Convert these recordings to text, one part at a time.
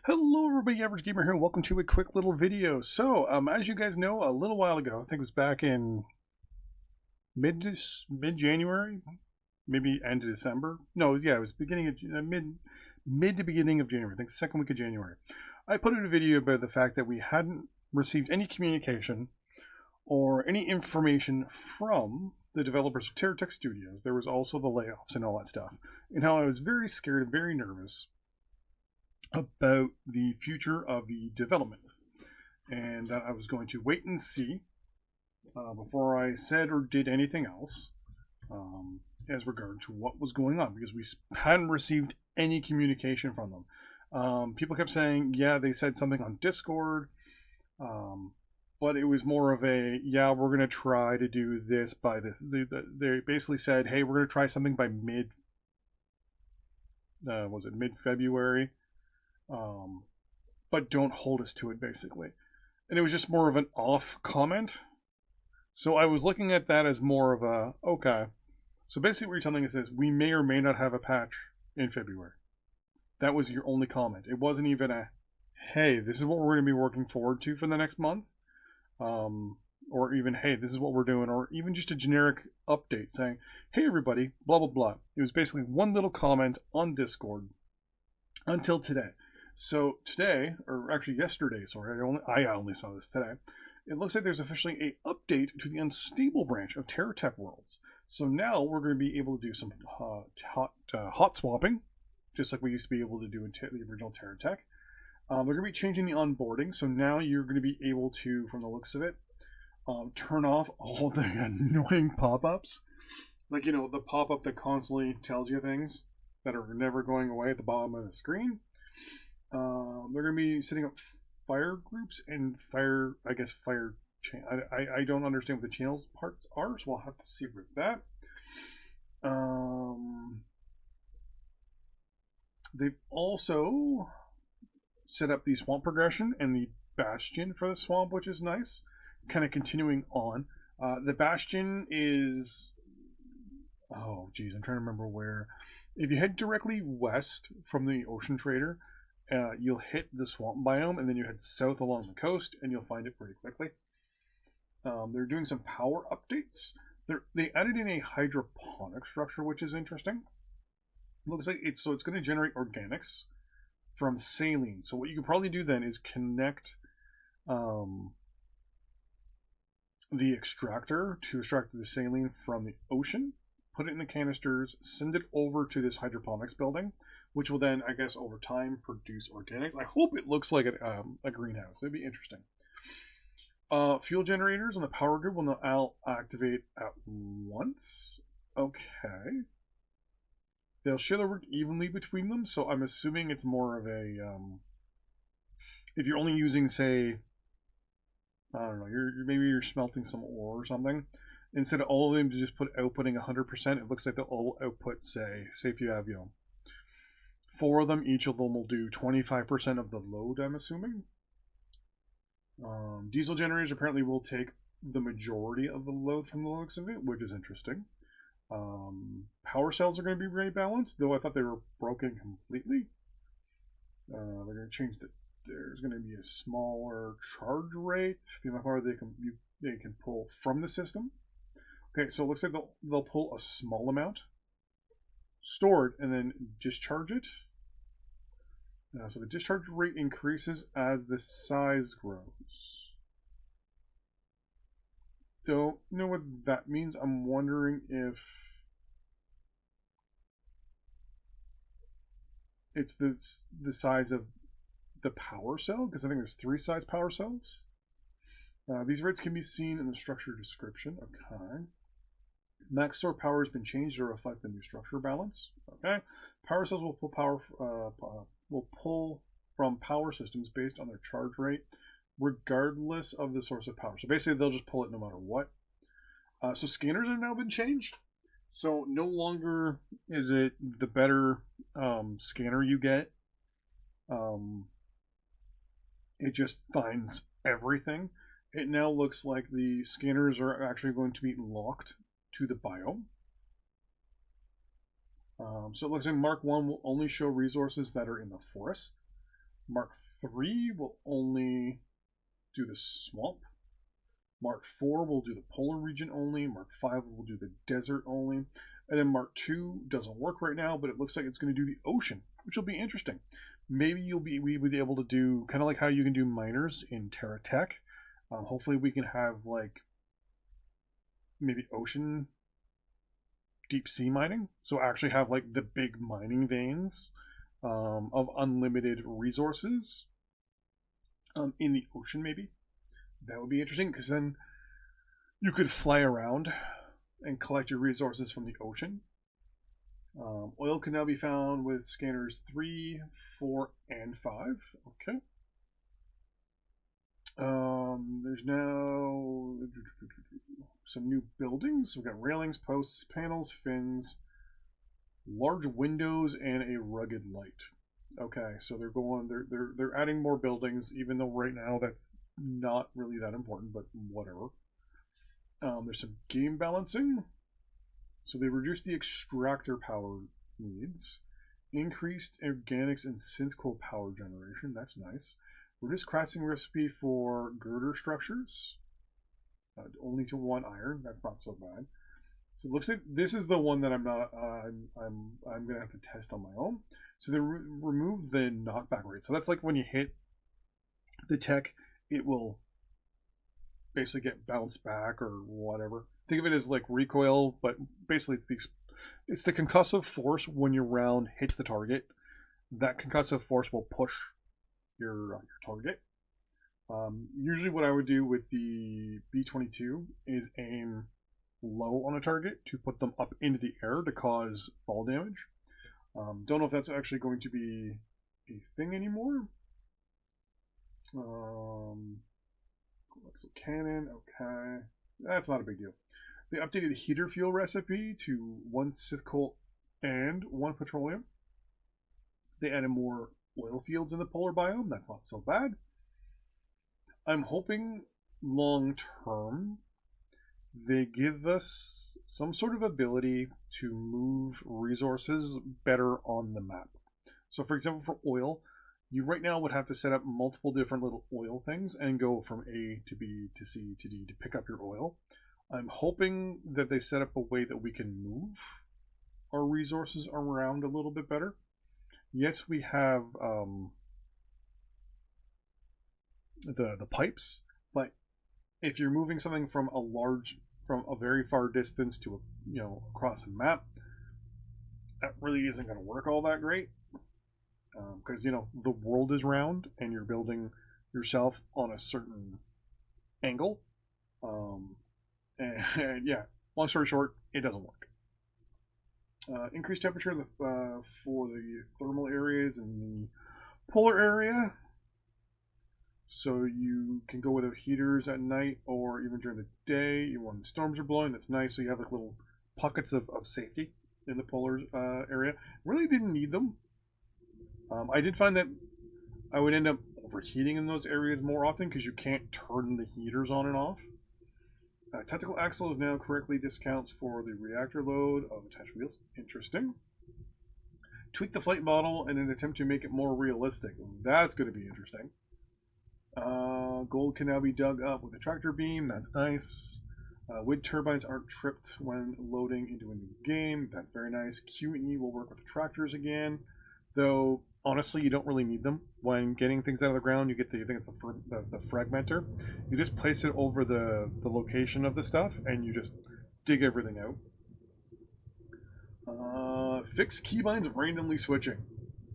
Hello everybody, Average Gamer here. Welcome to a quick little video. So, as you guys know, a little while ago, I think it was back in mid-January, maybe end of December. No, yeah, it was beginning of mid to beginning of January. I think the second week of January. I put out a video about the fact that we hadn't received any communication or any information from the developers of TerraTech Studios. There was also the layoffs and all that stuff, and how I was very scared and very nervous about the future of the development, and that I was going to wait and see before I said or did anything else as regard to what was going on, because we hadn't received any communication from them. People kept saying, yeah, they said something on Discord, but it was more of a, yeah, we're going to try to do this by this. They basically said, hey, we're going to try something by mid-February. But don't hold us to it, basically. And it was just more of an off comment. So I was looking at that as more of a, okay. So basically what you're telling us is we may or may not have a patch in February. That was your only comment. It wasn't even a, hey, this is what we're going to be working forward to for the next month. Or even, hey, this is what we're doing. Or even just a generic update saying, hey, everybody, blah, blah, blah. It was basically one little comment on Discord until today. So today, or actually yesterday, sorry, I only saw this today. It looks like there's officially a update to the Unstable branch of TerraTech Worlds. So now we're going to be able to do some hot swapping, just like we used to be able to do in the original TerraTech. They're going to be changing the onboarding, so now you're going to be able to, from the looks of it, turn off all the annoying pop-ups. Like, you know, the pop-up that constantly tells you things that are never going away at the bottom of the screen. They're going to be setting up fire groups and fire chain. I don't understand what the channels parts are, so we'll have to see with that. They've also set up the swamp progression and the bastion for the swamp, which is nice. Kind of continuing on. The bastion is... oh, geez, I'm trying to remember where. If you head directly west from the Ocean Trader, you'll hit the swamp biome, and then you head south along the coast, and you'll find it pretty quickly. They're doing some power updates. They added in a hydroponic structure, which is interesting. It looks like it's going to generate organics from saline. So what you can probably do then is connect the extractor to extract the saline from the ocean, put it in the canisters, send it over to this hydroponics building, which will then, I guess, over time produce organics. I hope it looks like a greenhouse. It'd be interesting. Fuel generators on the power grid will now activate at once. Okay. They'll share the work evenly between them, so I'm assuming it's more of a... if you're only using, say... I don't know, maybe you're smelting some ore or something. Instead of all of them to just put outputting 100%, it looks like they'll all output, say if you have, 4 of them, each of them will do 25% of the load, I'm assuming. Diesel generators apparently will take the majority of the load from the looks of it, which is interesting. Power cells are going to be very balanced, though I thought they were broken completely. They're going to change there's going to be a smaller charge rate, the amount of power they can pull from the system. Okay, so it looks like they'll pull a small amount, store it, and then discharge it. So the discharge rate increases as the size grows. Don't know what that means. I'm wondering if it's the size of the power cell, because I think there's 3 size power cells. These rates can be seen in the structure description. Okay. Max store power has been changed to reflect the new structure balance. Okay. Power cells will pull from power systems based on their charge rate, regardless of the source of power. So basically, they'll just pull it no matter what. So scanners have now been changed. So no longer is it the better scanner you get. It just finds everything. It now looks like the scanners are actually going to be locked to the biome. So it looks like Mark 1 will only show resources that are in the forest. Mark 3 will only do the swamp. Mark 4 will do the polar region only. Mark 5 will do the desert only. And then Mark 2 doesn't work right now, but it looks like it's going to do the ocean, which will be interesting. Maybe we would be able to do kind of like how you can do miners in TerraTech. Hopefully we can have like maybe ocean deep sea mining. So actually have like the big mining veins of unlimited resources in the ocean maybe. That would be interesting because then you could fly around and collect your resources from the ocean. Oil can now be found with scanners 3, 4, and 5. Okay. There's now some new buildings. We've got railings, posts, panels, fins, large windows, and a rugged light. Okay, so they're adding more buildings, even though right now that's not really that important, but whatever. There's some game balancing. So they reduced the extractor power needs, increased organics and synth-coal power generation. That's nice. Reduced crafting recipe for girder structures, only to 1 iron. That's not so bad. So it looks like this is the one that I'm gonna have to test on my own. So they remove the knockback rate. So that's like when you hit the tech, it will basically get bounced back or whatever. Think of it as like recoil, but basically it's the concussive force when your round hits the target. That concussive force will push your target. Usually what I would do with the B-22 is aim low on a target to put them up into the air to cause fall damage. Don't know if that's actually going to be a thing anymore. So cannon, okay. That's not a big deal. They updated the heater fuel recipe to 1 Sith coal and 1 petroleum. They added more oil fields in the polar biome. That's not so bad. I'm hoping long term they give us some sort of ability to move resources better on the map. So for example, for oil, you right now would have to set up multiple different little oil things and go from A to B to C to D to pick up your oil. I'm hoping that they set up a way that we can move our resources around a little bit better. Yes, we have the pipes, but if you're moving something from a very far distance to across a map, that really isn't going to work all that great. Because the world is round and you're building yourself on a certain angle, and yeah, long story short, it doesn't work. Increased temperature for the thermal areas in the polar area, so you can go without heaters at night or even during the day. When the storms are blowing, that's nice. So you have like little pockets of safety in the polar area. Really didn't need them. I did find that I would end up overheating in those areas more often because you can't turn the heaters on and off. Tactical axle is now correctly discounts for the reactor load of attached wheels. Interesting. Tweak the flight model in an attempt to make it more realistic. That's going to be interesting. Gold can now be dug up with a tractor beam. That's nice. Wind turbines aren't tripped when loading into a new game. That's very nice. Q&E will work with the tractors again. Though, honestly, you don't really need them. When getting things out of the ground, you get the, I think it's the fragmenter. You just place it over the location of the stuff, and you just dig everything out. Fix keybinds randomly switching.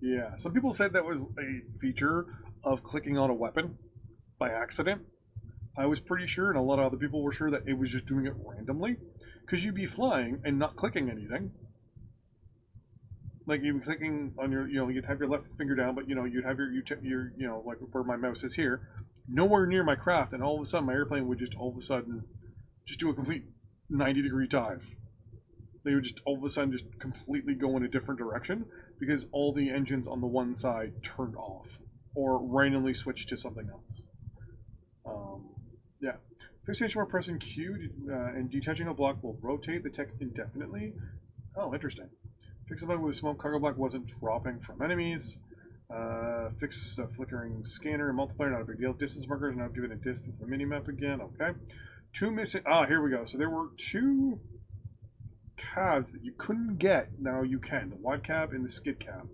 Yeah, some people said that was a feature of clicking on a weapon by accident. I was pretty sure, and a lot of other people were sure, that it was just doing it randomly. Because you'd be flying and not clicking anything. Like you'd be clicking on your, you'd have your left finger down, but you'd have your like where my mouse is here, nowhere near my craft, and all of a sudden my airplane would just all of a sudden just do a complete 90-degree dive. They would just all of a sudden just completely go in a different direction because all the engines on the one side turned off or randomly switched to something else. Yeah. Fixation while pressing Q and detaching a block will rotate the tech indefinitely. Oh, interesting. Fix a bug with a small cargo block wasn't dropping from enemies. Fix the flickering scanner and multiplier, not a big deal. Distance markers, now given a distance in the minimap again. Okay. Two missing. Ah, here we go. So there were two cabs that you couldn't get. Now you can. The wide cab and the skid cab.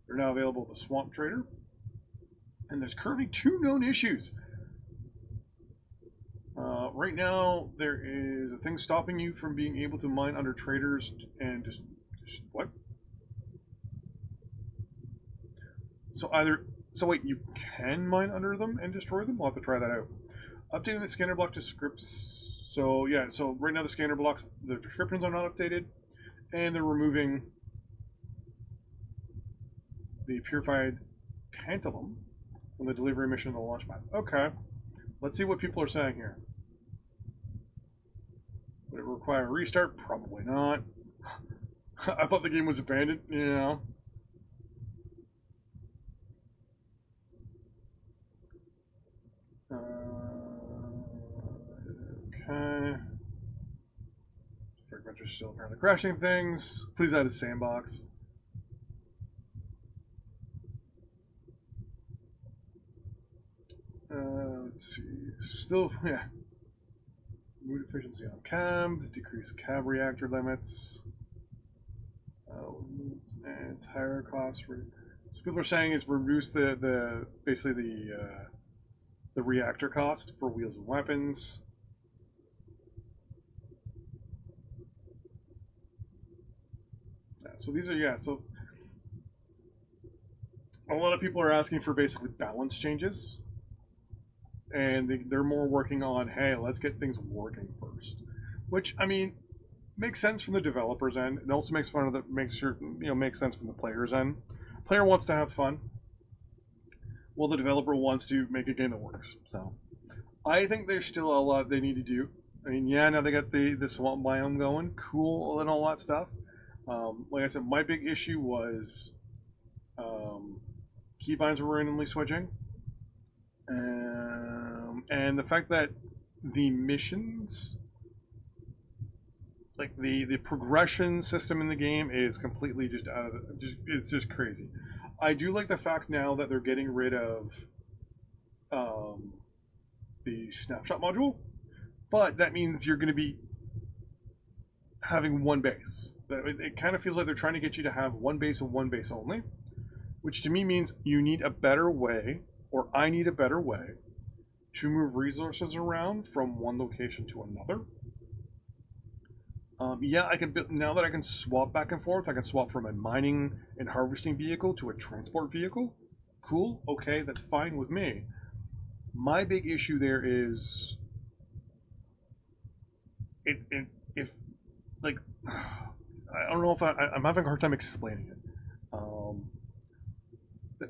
They're now available at the Swamp Trader. And there's currently 2 known issues. Right now, there is a thing stopping you from being able to mine under traders and just what? So wait, you can mine under them and destroy them? We'll have to try that out. Updating the scanner block to scripts. So yeah, so right now the scanner blocks, the descriptions are not updated, and they're removing the purified tantalum from the delivery mission on the launch pad. Okay, let's see what people are saying here. Would it require a restart? Probably not. I thought the game was abandoned, you know. Okay. Fragmenters still apparently crashing things. Please add a sandbox. Let's see. Still, yeah. Mood efficiency on cabs, decrease cab reactor limits. And higher cost. So people are saying is reduce basically the reactor cost for wheels and weapons. Yeah, so these are so a lot of people are asking for basically balance changes. And they're more working on, hey, let's get things working first, which I mean makes sense from the developers' end. It also makes sense from the players' end. Player wants to have fun. Well, the developer wants to make a game that works. So I think there's still a lot they need to do. I mean, yeah, now they got the swamp biome going, cool, and all that stuff. Like I said, my big issue was keybinds were randomly switching. And the fact that the missions, like the progression system in the game, is completely just out of it's just crazy. I do like the fact now that they're getting rid of the snapshot module, but that means you're going to be having one base. It kind of feels like they're trying to get you to have one base and one base only, which to me means you need a better way, or I need a better way, to move resources around from one location to another. Yeah, I can build, now that I can swap back and forth. I can swap from a mining and harvesting vehicle to a transport vehicle. Cool, okay, that's fine with me. My big issue there is if like I don't know if I'm having a hard time explaining it.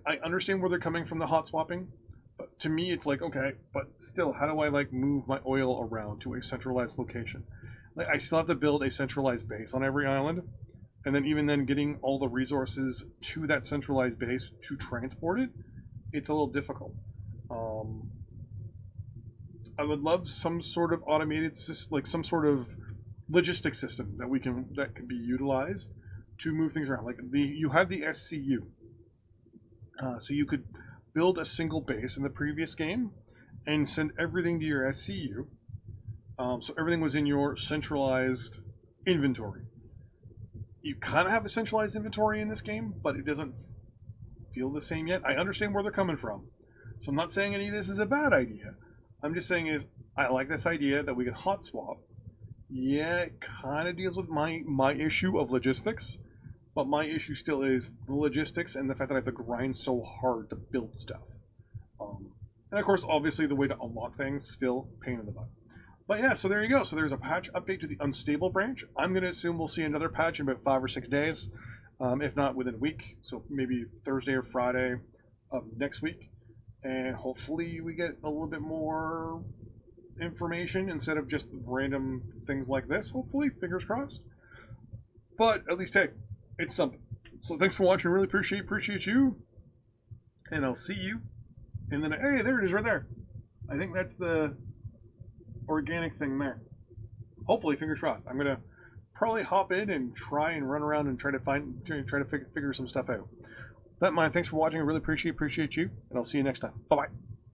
I understand where they're coming from, the hot swapping, but to me it's like, okay, but still, how do I like move my oil around to a centralized location? Like, I still have to build a centralized base on every island, and then even then getting all the resources to that centralized base to transport it, it's a little difficult. I would love some sort of automated system, like some sort of logistics system that can be utilized to move things around. Like you had the SCU, so you could build a single base in the previous game and send everything to your SCU. So everything was in your centralized inventory. You kind of have a centralized inventory in this game, but it doesn't feel the same yet. I understand where they're coming from. So I'm not saying any of this is a bad idea. I'm just saying I like this idea that we could hot swap. Yeah, it kind of deals with my issue of logistics, but my issue still is the logistics and the fact that I have to grind so hard to build stuff. And of course, obviously, the way to unlock things, still pain in the butt. But yeah, so there you go. So there's a patch update to the Unstable branch. I'm going to assume we'll see another patch in about 5 or 6 days, if not within a week. So maybe Thursday or Friday of next week. And hopefully we get a little bit more information instead of just random things like this. Hopefully, fingers crossed. But at least, hey, it's something. So thanks for watching. Really appreciate you. And I'll see you in the hey, there it is right there. I think that's the organic thing there. Hopefully, fingers crossed. I'm gonna probably hop in and try and run around and try to figure some stuff out. That mind, thanks for watching. I really appreciate you, and I'll see you next time. Bye-bye.